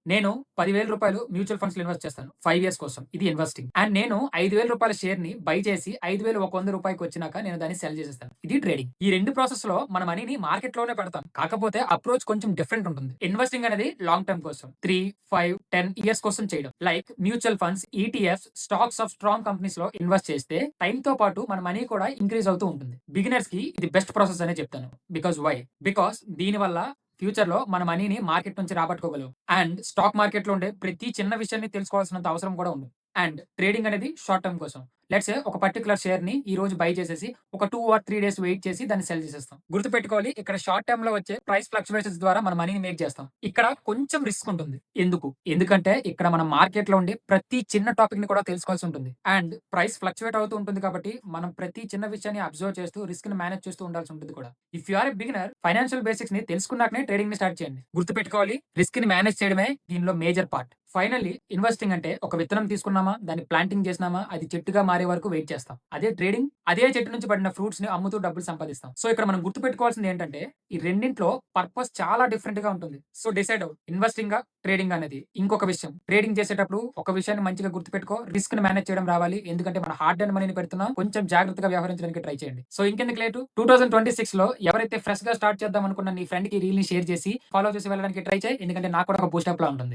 నేను రూ. 10,000 మ్యూచువల్ ఫండ్స్‌లో ఇన్వెస్ట్ చేస్తాను. 5 ఇయర్స్ కోసం. ఇది ఇన్వెస్టింగ్. అండ్ నేను రూ. 5,000 షేర్‌ని బై చేసి రూ. 5,100 వచ్చినాక నేను దాన్ని సెల్ చేసేస్తాను. ఇది ట్రేడింగ్. ఈ 2 ప్రాసెస్‌లో మన మనీని మార్కెట్‌లోనే పెడతాం. కాకపోతే అప్రోచ్ కొంచెం డిఫరెంట్ ఉంటుంది. ఇన్వెస్టింగ్ అనేది లాంగ్ టర్మ్ కోసం 3, 5, 10 ఇయర్స్ కోసం చేయడం. Like mutual funds, ETFs, stocks of strong కంపెనీస్‌లో ఇన్వెస్ట్ చేస్తే టైమ్‌తో పాటు మన మనీ కూడా ఇంక్రీజ్ అవుతూ ఉంటుంది. బిగినర్స్‌కి ఇది బెస్ట్ ప్రాసెస్ అనే చెప్తాను. Because why? బికాజ్ దీనివల్ల ఫ్యూచర్‌లో మన మనీని మార్కెట్ నుంచి రాబట్టుకోగలం. అండ్ స్టాక్ మార్కెట్‌లో ఉండే ప్రతి చిన్న విషయాన్ని తెలుసుకోవాల్సినంత అవసరం కూడా ఉంది. అండ్ ట్రేడింగ్ అనేది షార్ట్ టర్మ్ కోసం. లెట్స్ సే ఒక పర్టిక్యులర్ షేర్‌ని ఈ రోజు బై చేసేసి ఒక 2 ఆర్ 3 డేస్ వెయిట్ చేసి దాన్ని సెల్ చేసేస్తాం. గుర్తుపెట్టుకోవాలి, ఇక్కడ షార్ట్ టర్మ్‌లో వచ్చే ప్రైస్ ఫ్లక్చుయేషన్స్ ద్వారా మన మనీని మేక్ చేస్తాం. ఇక్కడ కొంచెం రిస్క్ ఉంటుంది. ఎందుకు? ఎందుకంటే ఇక్కడ మనం మార్కెట్‌లో ఉండే ప్రతి చిన్న టాపిక్‌ని కూడా తెలుసుకోవాల్సి ఉంటుంది. అండ్ ప్రైస్ ఫ్లక్చుయేట్ అవుతూ ఉంటుంది కాబట్టి మనం ప్రతి చిన్న విషయాన్ని అబ్జర్వ్ చేస్తూ రిస్క్‌ని మేనేజ్ చేస్తూ ఉండాల్సి ఉంటుంది కూడా. If you are a beginner, financial బేసిక్స్‌ని తెలుసుకున్నాకనే ట్రేడింగ్‌ని స్టార్ట్ చేయండి. గుర్తుపెట్టుకోవాలి, రిస్క్‌ని మేనేజ్ చేయడమే దీనిలో మేజర్ పార్ట్. ఫైనల్లీ ఇన్వెస్టింగ్ అంటే ఒక విత్తనం తీసుకున్నామా, దాన్ని ప్లాంటింగ్ చేసినామా, అది చెట్టుగా మారే వరకు వెయిట్ చేస్తాం. అదే ట్రేడింగ్, అదే చెట్టు నుంచి పడిన ఫ్రూట్స్ ని అమ్ముతూ డబ్బులు సంపాదిస్తాం. సో ఇక్కడ మనం గుర్తుపెట్టుకోవాల్సింది ఏంటంటే ఈ రెండింట్లో పర్పస్ చాలా డిఫరెంట్ గా ఉంటుంది. So decide out, investing trading అనేది. ఇంకొక విషయం, ట్రేడింగ్ చేసేటప్పుడు ఒక విషయాన్ని మంచిగా గుర్తుపెట్టుకో, రిస్క్ ని మేనేజ్ చేయడం రావాలి. ఎందుకంటే మన హార్డ్ అండ్ మనీని పెడుతున్నాం, కొంచెం జాగ్రత్తగా వ్యవహరించడానికి ట్రై చేయండి. సో ఇంకెందుకు లేటు, 2026 లో ఎవరైతే ఫ్రెష్ గా స్టార్ట్ చేద్దాం అనుకున్న నీ ఫ్రెండ్ కి రీల్ ని షేర్ చేసి ఫాలో చేసి వెళ్ళడానికి ట్రై చేయి. ఎందుకంటే నాకు కూడా ఒక బూస్ట్ అప్ లా ఉంటుంది.